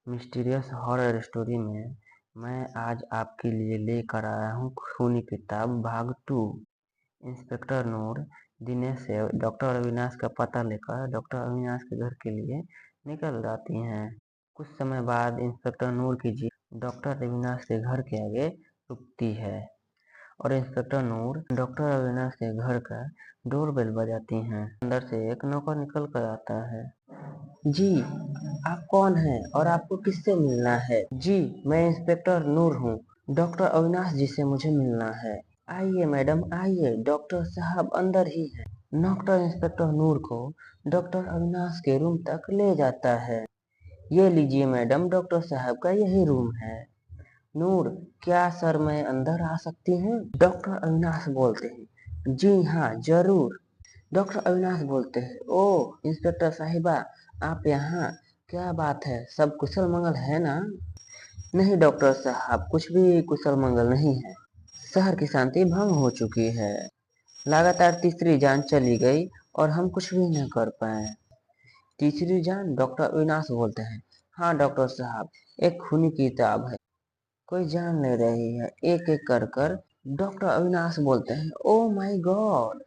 Mysterious horror story में मैं आज आपके लिए लेकर आया हूँ खूनी किताब भाग 2। इंस्पेक्टर नूर दिनेश से डॉक्टर अविनाश का पता लेकर डॉक्टर अविनाश के घर के लिए निकल जाती हैं। कुछ समय बाद इंस्पेक्टर नूर की जीप डॉक्टर अविनाश के घर के आगे रुकती है और इंस्पेक्टर नूर डॉक्टर अविनाश के घर का डोरबेल बजाती हैं। अंदर से एक नौकर निकल कर आता है। जी, आप कौन हैं और आपको किससे मिलना है? जी, मैं इंस्पेक्टर नूर हूँ। डॉक्टर अविनाश जी से मुझे मिलना है। आइए मैडम, आइए, डॉक्टर साहब अंदर ही हैं। डॉक्टर इंस्पेक्टर नूर को डॉक्टर अविनाश के रूम तक ले जाता है। ये लीजिए मैडम, डॉक्टर साहब का यही रूम है। नूर, क्या सर मैं अंदर आ सकती हूँ? डॉक्टर अविनाश बोलते हैं। जी हाँ, जरूर। डॉक्टर अविनाश बोलते हैं। ओह इंस्पेक्टर साहिबा, आप यहाँ, क्या बात है, सब कुशल मंगल है ना? नहीं डॉक्टर साहब, कुछ भी कुशल मंगल नहीं है। शहर की शांति भंग हो चुकी है। लगातार तीसरी जान चली गई और हम कुछ भी न कर पाए। तीसरी जान? डॉक्टर अविनाश बोलते हैं। हाँ डॉक्टर साहब, एक खूनी किताब है, कोई जान ले रही है, एक एक कर कर। डॉक्टर अविनाश बोलते हैं। ओ माय गॉड,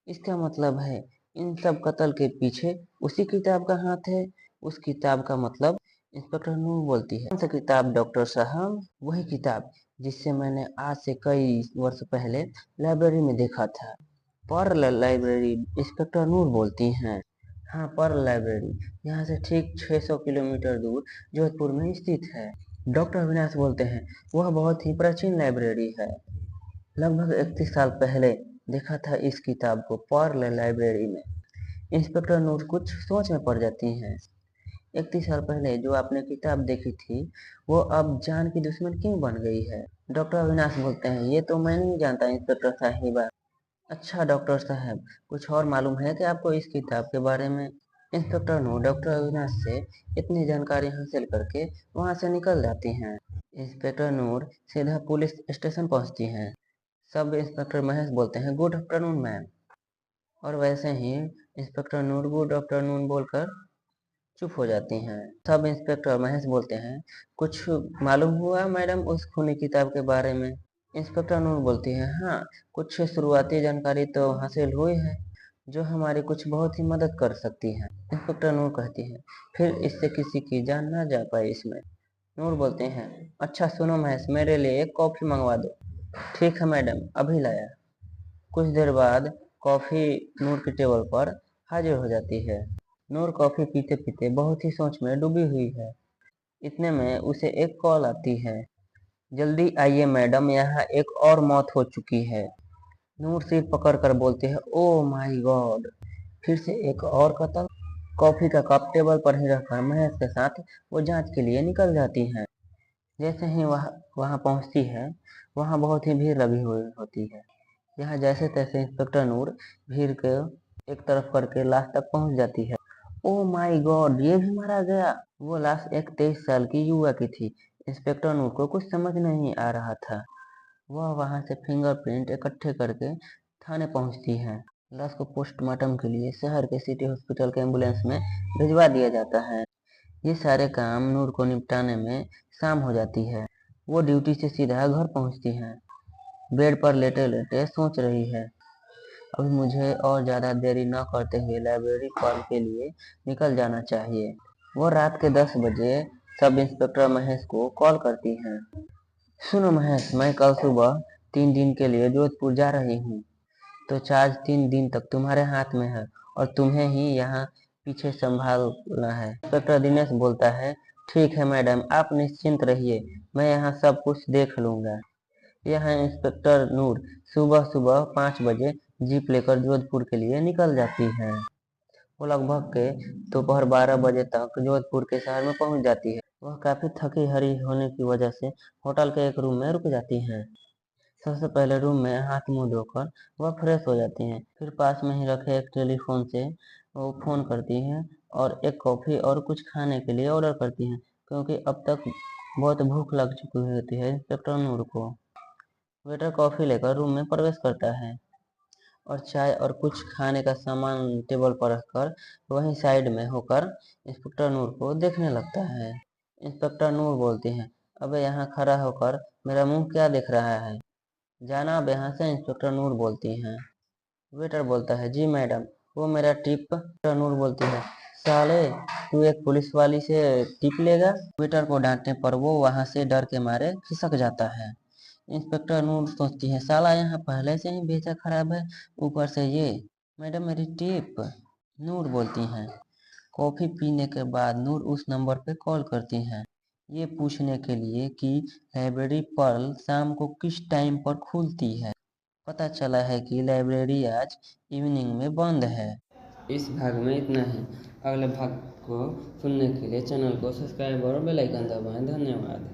इसका मतलब है इन सब कत्ल के पीछे उसी किताब का हाथ है। उस किताब का मतलब? इंस्पेक्टर नूर बोलती है। कौन सा किताब डॉक्टर साहब? वही किताब जिससे मैंने आज से कई वर्ष पहले लाइब्रेरी में देखा था। Perl library? इंस्पेक्टर नूर बोलती हैं। हाँ, पर्ल लाइब्रेरी यहाँ से ठीक 600 किलोमीटर दूर जोधपुर में स्थित है। डॉक्टर अविनाश बोलते हैं। वह बहुत ही प्राचीन लाइब्रेरी है। लगभग 31 साल पहले देखा था इस किताब को पर्ल लाइब्रेरी में। इंस्पेक्टर नूर कुछ सोच में पड़ जाती हैं। 31 साल पहले जो आपने किताब देखी थी, वो अब जान की दुश्मन क्यों बन गई है? डॉक्टर अविनाश बोलते हैं। ये तो मैं नहीं जानता इंस्पेक्टर साहिबा। अच्छा डॉक्टर साहब, कुछ और मालूम है कि आपको इस किताब के बारे में? इंस्पेक्टर नूर डॉक्टर अविनाश से इतनी जानकारी हासिल करके वहां से निकल जाती हैं। इंस्पेक्टर नूर सीधा पुलिस स्टेशन पहुंचती हैं। सब इंस्पेक्टर महेश बोलते हैं। Good afternoon ma'am. और वैसे ही इंस्पेक्टर नूर गुड आफ्टरनून बोलकर चुप हो जाती हैं। सब इंस्पेक्टर महेश बोलते हैं। कुछ मालूम हुआ मैडम उस खूनी किताब के बारे में? इंस्पेक्टर नूर बोलती है। हाँ, कुछ शुरुआती जानकारी तो हासिल हुई है जो हमारी कुछ बहुत ही मदद कर सकती है। इंस्पेक्टर नूर कहती है। फिर इससे किसी की जान ना जा पाए इसमें। नूर बोलते हैं। अच्छा सुनो महेश, मेरे लिए एक कॉफी मंगवा दो। ठीक है मैडम, अभी लाया। कुछ देर बाद कॉफी नूर की टेबल पर हाजिर हो जाती है। नूर कॉफी पीते पीते बहुत ही सोच में डूबी हुई है। इतने में उसे एक कॉल आती है। जल्दी आइए मैडम, यहाँ एक और मौत हो चुकी है। नूर सिर पकड़कर बोलती है। ओह माय गॉड, फिर से एक और कत्ल? कॉफी का कप टेबल पर ही रखकर महेश के साथ वो जांच के लिए निकल जाती हैं। जैसे ही वह वहां पहुंचती है, वहां बहुत ही भीड़ लगी हुई होती है। यहाँ जैसे तैसे इंस्पेक्टर नूर भीड़ को एक तरफ करके लाश तक पहुंच जाती है। ओह माय गॉड, ये भी मारा गया? वो लाश एक 23 साल की युवा की थी। इंस्पेक्टर नूर को कुछ समझ नहीं आ रहा था। वह वहां से फिंगरप्रिंट इकट्ठे करके थाने पहुंचती है। लाश को पोस्टमार्टम के लिए शहर के सिटी हॉस्पिटल के एम्बुलेंस में भिजवा दिया जाता है। ये सारे काम नूर को निपटाने में शाम हो जाती है। वो ड्यूटी से सीधा घर पहुंचती है। बेड पर लेटे लेटे सोच रही है, अभी मुझे और ज्यादा देरी न करते हुए लाइब्रेरी कॉल के लिए निकल जाना चाहिए। वो रात के 10 बजे सब इंस्पेक्टर महेश को कॉल करती हैं। सुनो महेश, मैं कल सुबह 3 दिन के लिए जोधपुर जा रही हूँ, तो चार्ज 3 दिन तक तुम्हारे हाथ में है और तुम्हें ही यहाँ पीछे संभालना है। इंस्पेक्टर दिनेश बोलता है। ठीक है मैडम, आप निश्चिंत रहिए, मैं यहाँ सब कुछ देख लूंगा। यहाँ इंस्पेक्टर नूर सुबह सुबह 5 बजे जीप लेकर जोधपुर के लिए निकल जाती है। वो लगभग के दोपहर 12 बजे तक जोधपुर के शहर में पहुंच जाती है। वह काफी थकी हारी होने की वजह से होटल के एक रूम में रुक जाती हैं। सबसे पहले रूम में हाथ मुंह धोकर वह फ्रेश हो जाती हैं। फिर पास में ही रखे एक टेलीफोन से वो फोन करती हैं और एक कॉफी और कुछ खाने के लिए ऑर्डर करती हैं, क्योंकि अब तक बहुत भूख लग चुकी होती है इंस्पेक्टर नूर को। वेटर कॉफी लेकर रूम में प्रवेश करता है और चाय और कुछ खाने का सामान टेबल पर रखकर वहीं साइड में होकर इंस्पेक्टर नूर को देखने लगता है। इंस्पेक्टर नूर बोलती है, अबे यहाँ खड़ा होकर मेरा मुंह क्या देख रहा है? जाना अब यहाँ से, इंस्पेक्टर नूर बोलती हैं। वेटर बोलता है, जी मैडम, वो मेरा टिप। इंस्पेक्टर नूर बोलती है, साले तू एक पुलिस वाली से टिप लेगा? वेटर को डांटने पर वो वहां से डर के मारे खिसक जाता है। इंस्पेक्टर नूर सोचती है, साला यहाँ पहले से ही भेजा खराब है, ऊपर से ये। मैडम मेरी टिप, नूर बोलती हैं। कॉफी पीने के बाद नूर उस नंबर पे कॉल करती हैं, ये पूछने के लिए कि लाइब्रेरी पर्ल शाम को किस टाइम पर खुलती है। पता चला है कि लाइब्रेरी आज इवनिंग में बंद है। इस भाग में इतना ही। अगले भाग को सुनने के लिए चैनल को सब्सक्राइब और बेल आइकन दबाएं। धन्यवाद।